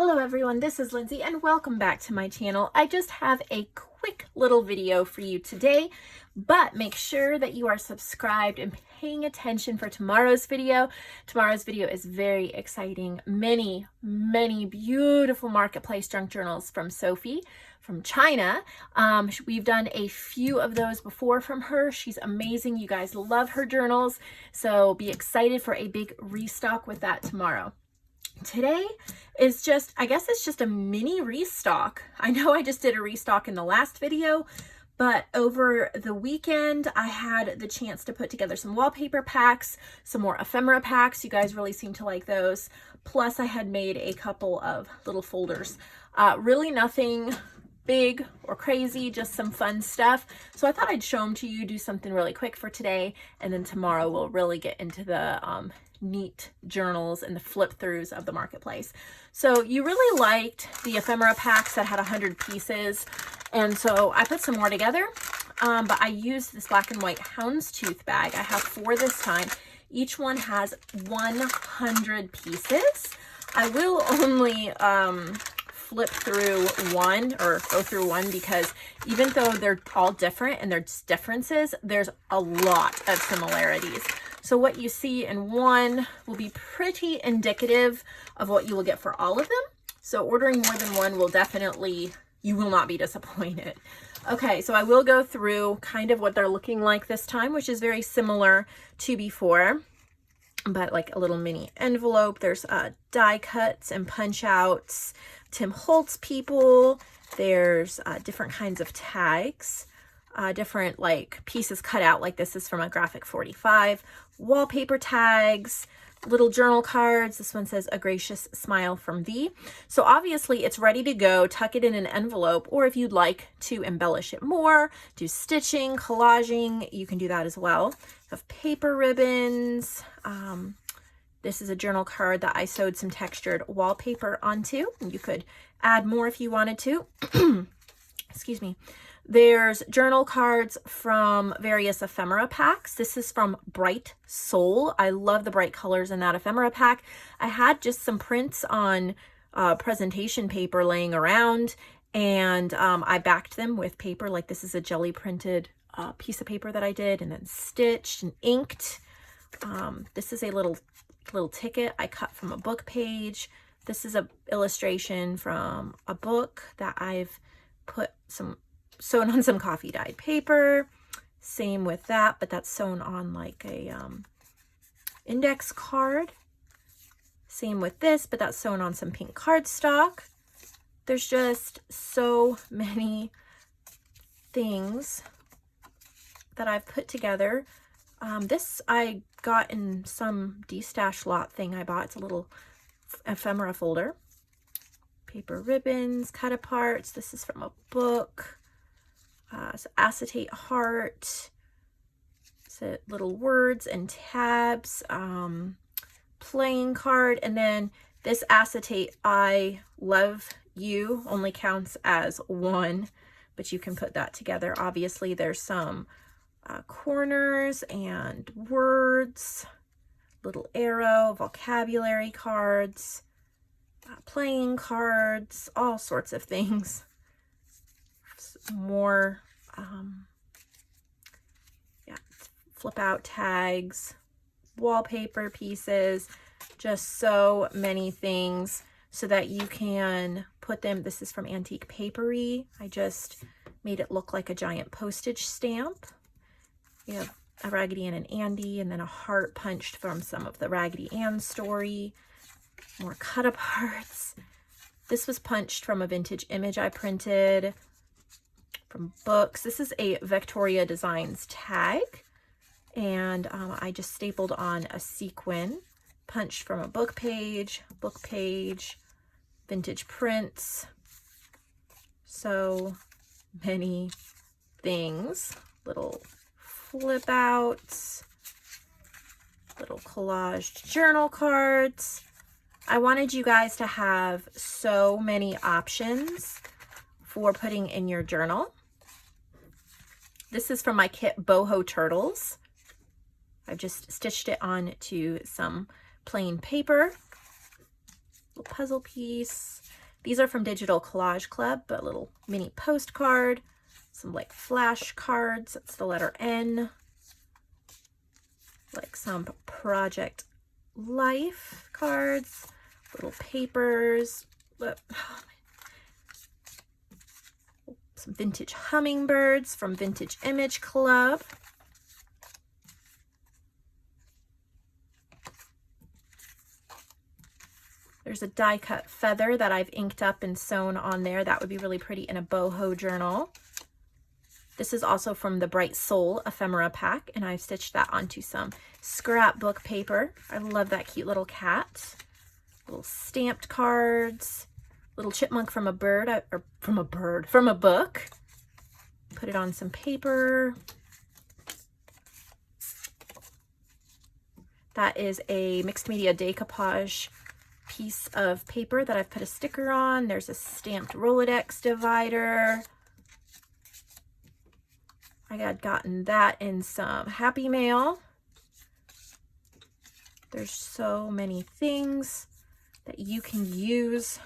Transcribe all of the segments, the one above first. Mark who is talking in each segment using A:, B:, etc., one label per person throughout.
A: Hello everyone, this is Lindsay and welcome back to my channel. I just have a quick little video for you today, but make sure that you are subscribed and paying attention for tomorrow's video. Tomorrow's video is very exciting. Many beautiful marketplace junk journals from Sophie from China. We've done a few of those before from her. She's amazing. You guys love her journals, so be excited for a big restock with that tomorrow. Today is just, I guess it's just a mini restock. I know I just did a restock in the last video, but over the weekend I had the chance to put together some wallpaper packs, some more ephemera packs. You guys really seem to like those. Plus I had made a couple of little folders. Really nothing big or crazy, just some fun stuff. So I thought I'd show them to you, do something really quick for today, and then tomorrow we'll really get into the neat journals and the flip throughs of the marketplace. So you really liked the ephemera packs that had 100 pieces, and so I put some more together, but I used this black and white houndstooth bag. I have 4 this time. Each one has 100 pieces. I will only flip through one or go through one because even though they're all different and there's differences, there's a lot of similarities. So what you see in one will be pretty indicative of what you will get for all of them. So ordering more than one will definitely, you will not be disappointed. Okay, so I will go through kind of what they're looking like this time, which is very similar to before, but like a little mini envelope. There's die cuts and punch outs, Tim Holtz people. There's different kinds of tags, different like pieces cut out, like this is from a graphic 45, wallpaper tags, little journal cards. This one says a gracious smile from V. So obviously it's ready to go. Tuck it in an envelope, or if you'd like to embellish it more, do stitching, collaging, you can do that as well. Have paper ribbons. This is a journal card that I sewed some textured wallpaper onto. You could add more if you wanted to. Excuse me. There's journal cards from various ephemera packs. This is from Bright Soul. I love the bright colors in that ephemera pack. I had just some prints on presentation paper laying around, and I backed them with paper. Like this is a jelly printed piece of paper that I did and then stitched and inked. This is a little ticket I cut from a book page. This is a illustration from a book that I've put sewn on some coffee dyed paper. Same with that, but that's sewn on like a index card. Same with this, but that's sewn on some pink cardstock. There's just so many things that I've put together. This I got in some de-stash lot thing I bought. It's a little ephemera folder. Paper ribbons, cut aparts. This is from a book. So acetate heart. So little words and tabs. Playing card. And then this acetate I love you only counts as 1, but you can put that together. Obviously there's some corners and words, little arrow, vocabulary cards, playing cards, all sorts of things. More flip out tags, wallpaper pieces, just so many things so that you can put them. This is from Antique Paperie. I just made it look like a giant postage stamp. You have a Raggedy Ann and Andy, and then a heart punched from some of the Raggedy Ann story. More cut aparts. This was punched from a vintage image I printed from books. This is a Victoria Designs tag, and I just stapled on a sequin, punched from a book page, vintage prints. So many things. Little flip outs, little collaged journal cards. I wanted you guys to have so many options for putting in your journal. This is from my kit Boho Turtles. I've just stitched it on to some plain paper. Little puzzle piece. These are from Digital Collage Club, but a little mini postcard, some like flash cards. That's the letter N. Like some Project Life cards, little papers, some vintage hummingbirds from Vintage Image Club. There's a die cut feather that I've inked up and sewn on there. That would be really pretty in a boho journal. This is also from the Bright Soul Ephemera pack, and I've stitched that onto some scrapbook paper. I love that cute little cat. Little stamped cards, little chipmunk from a bird, or from a book. Put it on some paper. That is a mixed media decoupage piece of paper that I've put a sticker on. There's a stamped Rolodex divider. I had gotten that in some Happy Mail. There's so many things that you can use.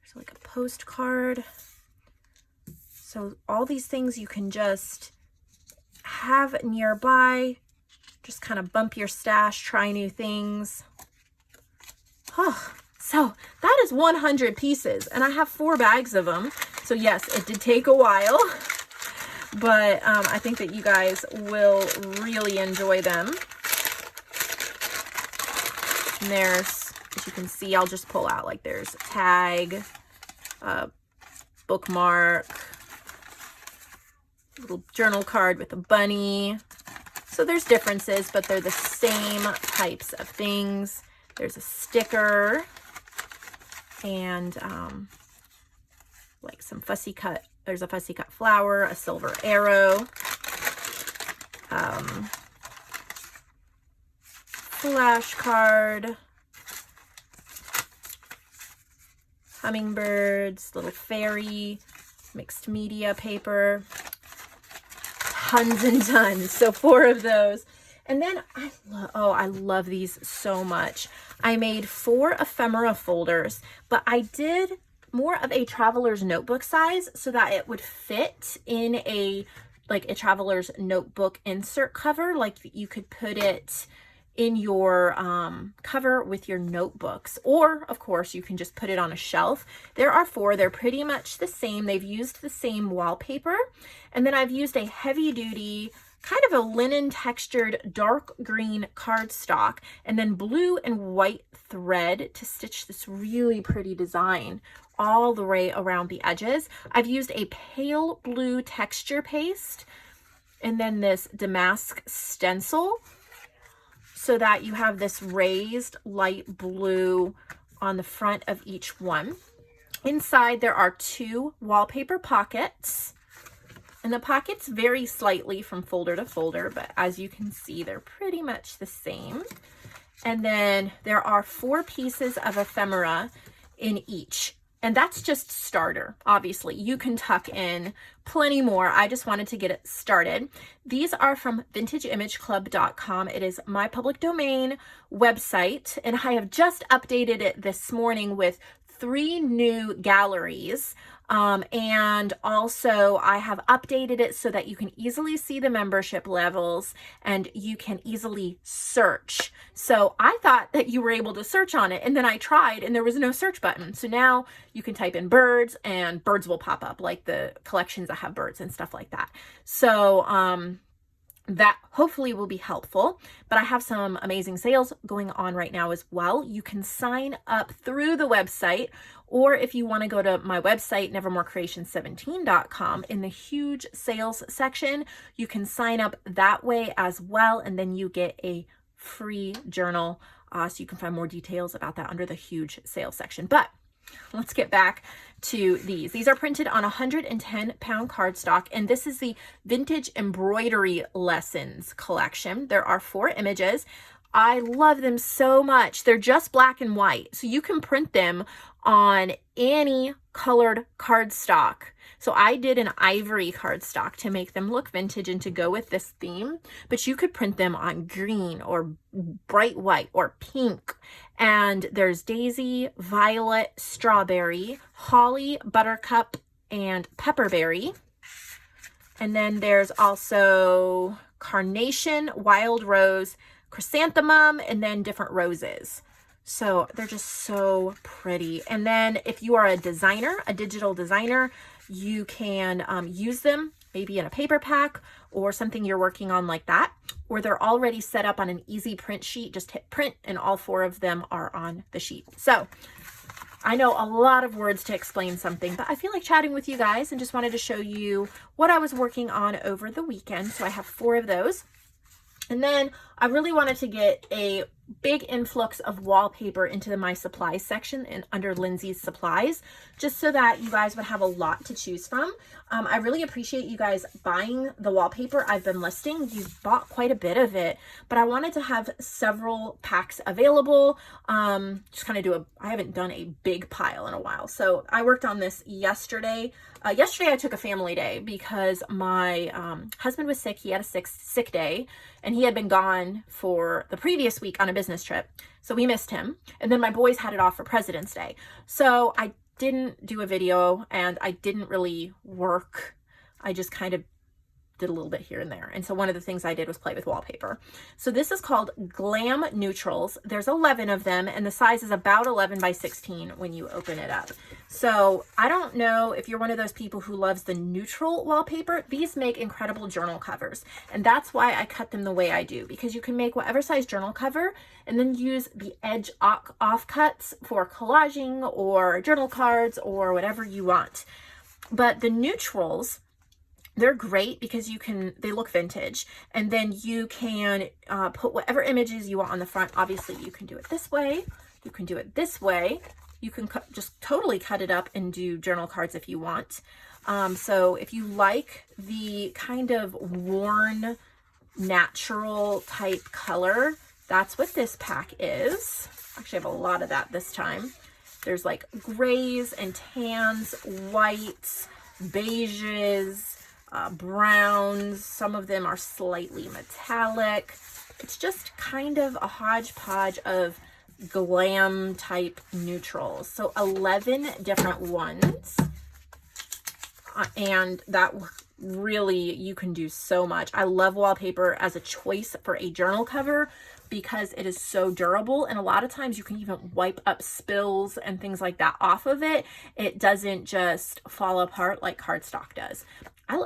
A: There's like a postcard. So all these things you can just have nearby. Just kind of bump your stash, try new things. Oh, so that is 100 pieces, and I have 4 bags of them. So yes, it did take a while, but I think that you guys will really enjoy them. And there's, as you can see, I'll just pull out, like there's a tag, bookmark, little journal card with a bunny. So there's differences, but they're the same types of things. There's a sticker and like some fussy cut. There's a fussy cut flower, a silver arrow, flash card, hummingbirds, little fairy, mixed media paper, tons and tons. So 4 of those. And then I love these so much. I made 4 ephemera folders, but I did more of a traveler's notebook size so that it would fit in a traveler's notebook insert cover. Like you could put it in your cover with your notebooks, or of course you can just put it on a shelf. There are 4. They're pretty much the same. They've used the same wallpaper, and then I've used a heavy duty kind of a linen textured dark green cardstock, and then blue and white thread to stitch this really pretty design all the way around the edges. I've used a pale blue texture paste and then this damask stencil so that you have this raised light blue on the front of each one. Inside there are 2 wallpaper pockets. And the pockets vary slightly from folder to folder, but as you can see, they're pretty much the same. And then there are 4 pieces of ephemera in each. And that's just starter. Obviously, you can tuck in plenty more. I just wanted to get it started. These are from vintageimageclub.com. It is my public domain website, and I have just updated it this morning with 3 new galleries. And also I have updated it so that you can easily see the membership levels and you can easily search. So I thought that you were able to search on it, and then I tried and there was no search button. So now you can type in birds and birds will pop up, like the collections that have birds and stuff like that. So, that hopefully will be helpful, but I have some amazing sales going on right now as well. You can sign up through the website, or if you want to go to my website, nevermorecreation17.com, in the huge sales section, you can sign up that way as well, and then you get a free journal. So you can find more details about that under the huge sales section. But let's get back to these. These are printed on 110-pound cardstock, and this is the Vintage Embroidery Lessons collection. There are 4 images. I love them so much. They're just black and white, so you can print them on any colored cardstock. So I did an ivory cardstock to make them look vintage and to go with this theme, but you could print them on green or bright white or pink, And there's daisy, violet, strawberry, holly, buttercup, and pepperberry. And then there's also carnation, wild rose, chrysanthemum, and then different roses. So they're just so pretty. And then if you are a designer, a digital designer, you can use them maybe in a paper pack or something you're working on like that, or they're already set up on an easy print sheet. Just hit print and all 4 of them are on the sheet. So I know a lot of words to explain something, but I feel like chatting with you guys and just wanted to show you what I was working on over the weekend. So I have 4 of those. And then I really wanted to get a big influx of wallpaper into my supplies section and under Lindsay's supplies, just so that you guys would have a lot to choose from. I really appreciate you guys buying the wallpaper I've been listing. You've bought quite a bit of it, but I wanted to have several packs available. Just kind of I haven't done a big pile in a while. So I worked on this yesterday. Yesterday I took a family day because my husband was sick. He had a sick day, and he had been gone for the previous week on a business trip. So we missed him. And then my boys had it off for President's Day. So I didn't do a video and I didn't really work. I just kind of did a little bit here and there. And so one of the things I did was play with wallpaper. So this is called Glam Neutrals. There's 11 of them and the size is about 11 by 16 when you open it up. So I don't know if you're one of those people who loves the neutral wallpaper. These make incredible journal covers. And that's why I cut them the way I do, because you can make whatever size journal cover and then use the edge offcuts for collaging or journal cards or whatever you want. But the neutrals, they're great because they look vintage, and then you can put whatever images you want on the front. Obviously you can do it this way, you can do it this way, you can just totally cut it up and do journal cards if you want. So if you like the kind of worn natural type color, that's what this pack is. Actually I have a lot of that this time. There's like grays and tans, whites, beiges, browns. Some of them are slightly metallic. It's just kind of a hodgepodge of glam type neutrals. So 11 different ones. And that really, you can do so much. I love wallpaper as a choice for a journal cover because it is so durable, and a lot of times you can even wipe up spills and things like that off of it. It doesn't just fall apart like cardstock does.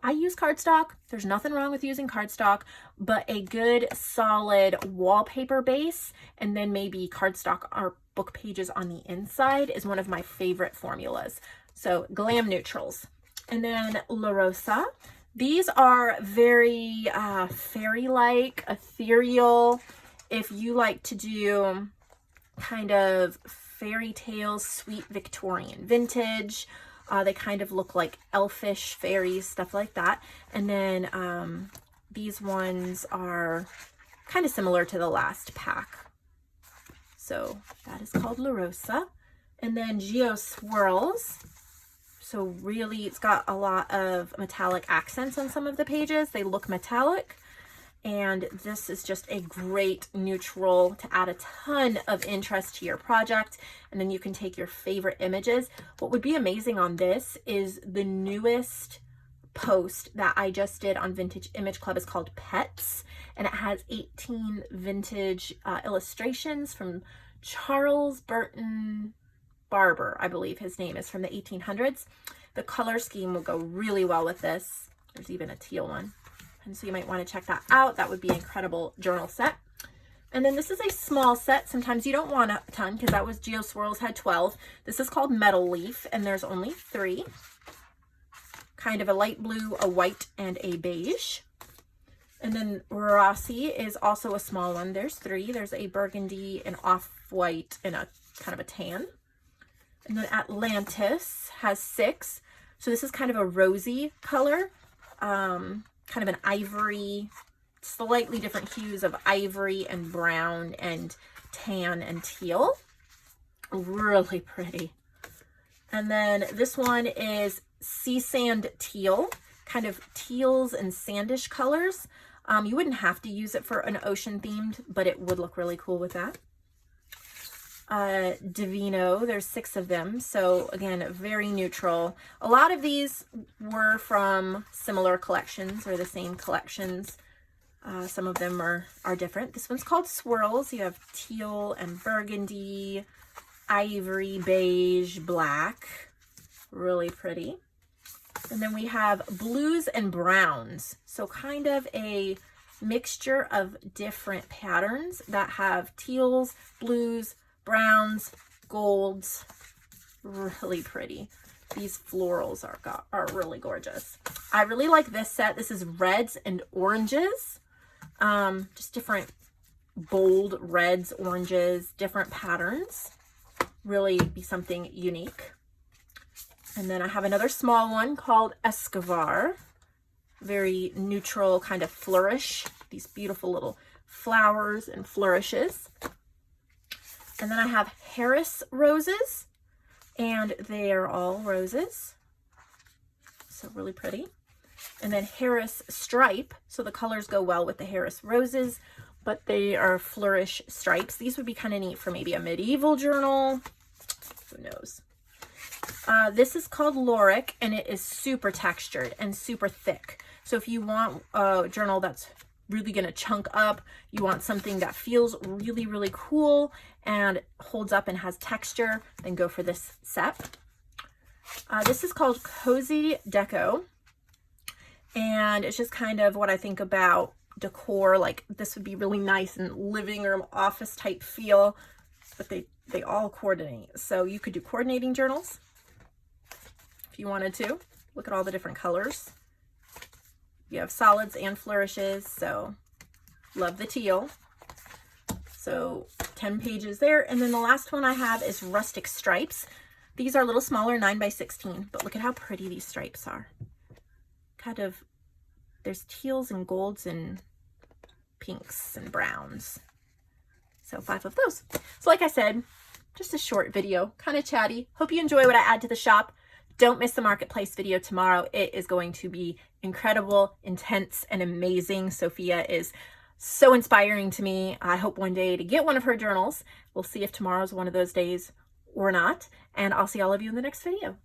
A: I use cardstock. There's nothing wrong with using cardstock, but a good solid wallpaper base and then maybe cardstock or book pages on the inside is one of my favorite formulas. So Glam Neutrals. And then La Rosa. These are very fairy-like, ethereal. If you like to do kind of fairy tales, sweet Victorian vintage, they kind of look like elfish fairies, stuff like that. And then these ones are kind of similar to the last pack. So that is called La Rosa. And then Geo Swirls. So really, it's got a lot of metallic accents on some of the pages. They look metallic. And this is just a great neutral to add a ton of interest to your project. And then you can take your favorite images. What would be amazing on this is the newest post that I just did on Vintage Image Club is called Pets. And it has 18 vintage illustrations from Charles Burton Barber, I believe his name is, from the 1800s. The color scheme will go really well with this. There's even a teal one. And so you might want to check that out. That would be an incredible journal set. And then this is a small set. Sometimes you don't want a ton because that was Geo Swirls had 12. This is called Metal Leaf and there's only 3. Kind of a light blue, a white, and a beige. And then Rossi is also a small one. There's 3. There's a burgundy, an off-white, and a kind of a tan. And then Atlantis has 6. So this is kind of a rosy color. Kind of an ivory, slightly different hues of ivory and brown and tan and teal. Really pretty. And then this one is Sea Sand Teal, kind of teals and sandish colors. You wouldn't have to use it for an ocean themed, but it would look really cool with that. Divino. There's 6 of them. So again, very neutral. A lot of these were from similar collections or the same collections. Some of them are different. This one's called Swirls. You have teal and burgundy, ivory, beige, black. Really pretty. And then we have blues and browns. So kind of a mixture of different patterns that have teals, blues, browns, golds. Really pretty. These florals are really gorgeous. I really like this set. This is reds and oranges. Just different bold reds, oranges, different patterns. Really be something unique. And then I have another small one called Escobar. Very neutral kind of flourish. These beautiful little flowers and flourishes. And then I have Harris roses, and they are all roses. So really pretty. And then Harris stripe. So the colors go well with the Harris roses, but they are flourish stripes. These would be kind of neat for maybe a medieval journal. Who knows? This is called Lauric, and it is super textured and super thick. So if you want a journal that's really going to chunk up, you want something that feels really, really cool and holds up and has texture, then go for this set. This is called Cozy Deco, and it's just kind of what I think about decor. Like this would be really nice and living room office type feel, but they all coordinate. So you could do coordinating journals if you wanted to. Look at all the different colors. You have solids and flourishes, so love the teal. So 10 pages there. And then the last one I have is Rustic Stripes. These are a little smaller, 9 by 16, but look at how pretty these stripes are. Kind of, there's teals and golds and pinks and browns. So 5 of those. So like I said, just a short video, kind of chatty. Hope you enjoy what I add to the shop. Don't miss the marketplace video tomorrow. It is going to be incredible, intense, and amazing. Sophia is so inspiring to me. I hope one day to get one of her journals. We'll see if tomorrow's one of those days or not. And I'll see all of you in the next video.